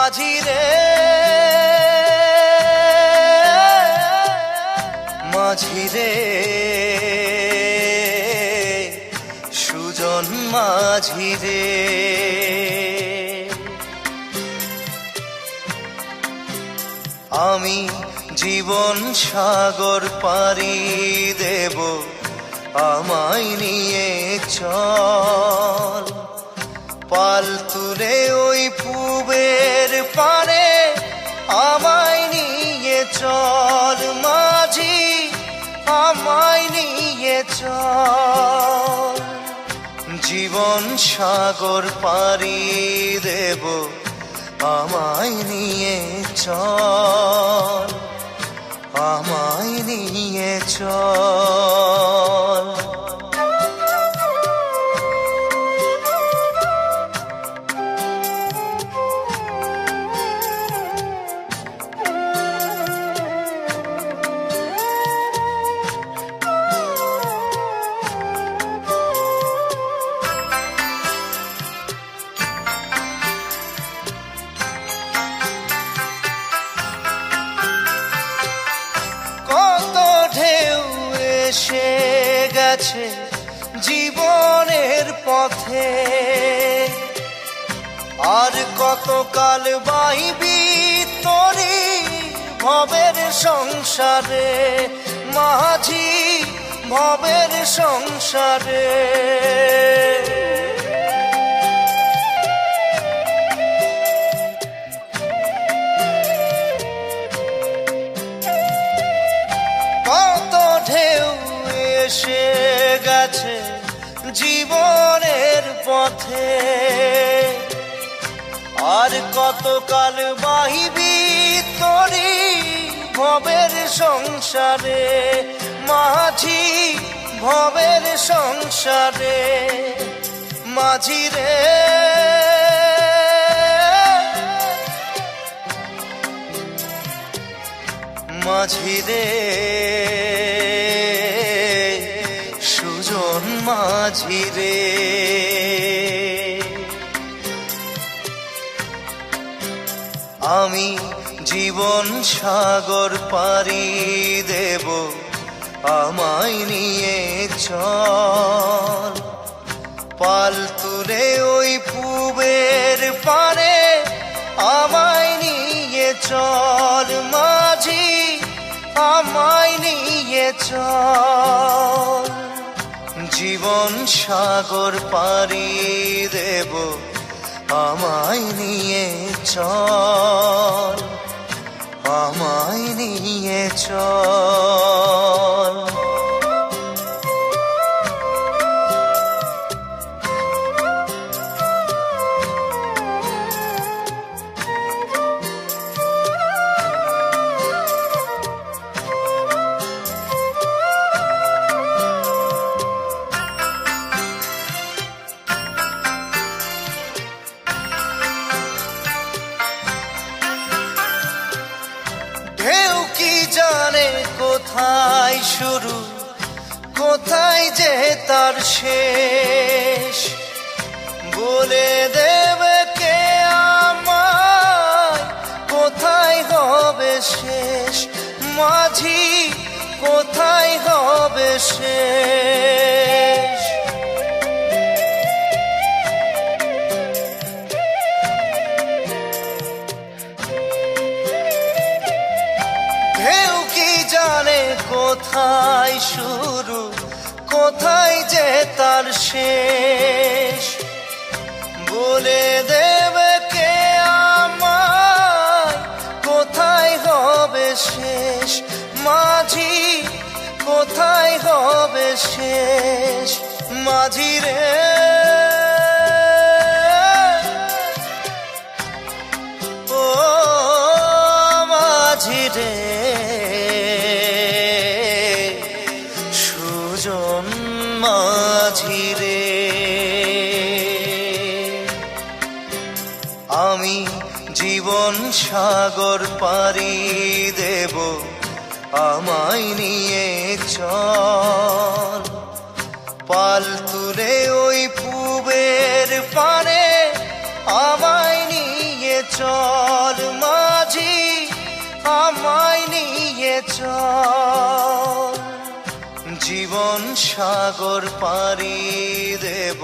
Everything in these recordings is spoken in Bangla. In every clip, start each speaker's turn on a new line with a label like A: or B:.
A: মাঝি রে মাঝি রে সুজন মাঝি রে আমি জীবন সাগর পাড়ি দেব আমায় নিয়ে চল পাল তুলে ওই পুবের পারে আমায় নিয়ে চল মাঝি আমায় নিয়ে চল জীবন সাগর পাড়ি দেব আমায় নিয়ে চল আমায় নিয়ে চল এসে গেছে জীবনের পথে আর কতকাল বাইবি তোরি ভবের সংসারে মাঝি ভবের সংসারে এসে গেছে জীবনের পথে আর কতকাল বাহিবি তোরি ভবের সংসারে মাঝি ভবের সংসারে মাঝি রে মাঝি রে সুজন মাঝি রে আমি জীবন সাগর পাড়ি দেব আমায় নিয়ে চল পাল তুলে ওই পুবের পারে আমায় নিয়ে চল মাঝি আমায় নিয়ে চল জীবন সাগর পাড়ি দেব আমায় নিয়ে চল আমায় নিয়ে চল জানে কোথায় শুরু কোথায় যে তার শেষ বলে দেবে কে আমায় কোথায় হবে শেষ মাঝি কোথায় হবে শেষ জানে কোথায় শুরু কোথায় যে তার শেষ বলে দেবে কে আমায় কোথায় হবে শেষ মাঝি কোথায় হবে শেষ মাঝি রে ও মাঝি রে সুজন মাঝি রে আমি জীবন সাগর পাড়ি দেব আমায় নিয়ে চল পাল তুলে ওই পুবের পারে আমায় নিয়ে চল মাঝি, আমায় নিয়ে চল। জীবন সাগর পাড়ি দেব,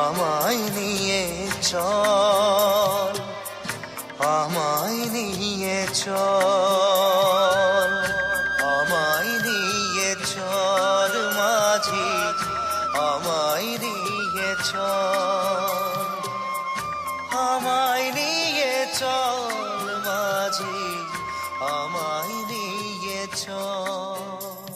A: আমায় নিয়ে চল, আমায় নিয়ে চল, আমায় নিয়ে চল মাঝি, আমায় নিয়ে চল, আমায় নিয়ে চল মাঝি, আমায় নিয়ে চল।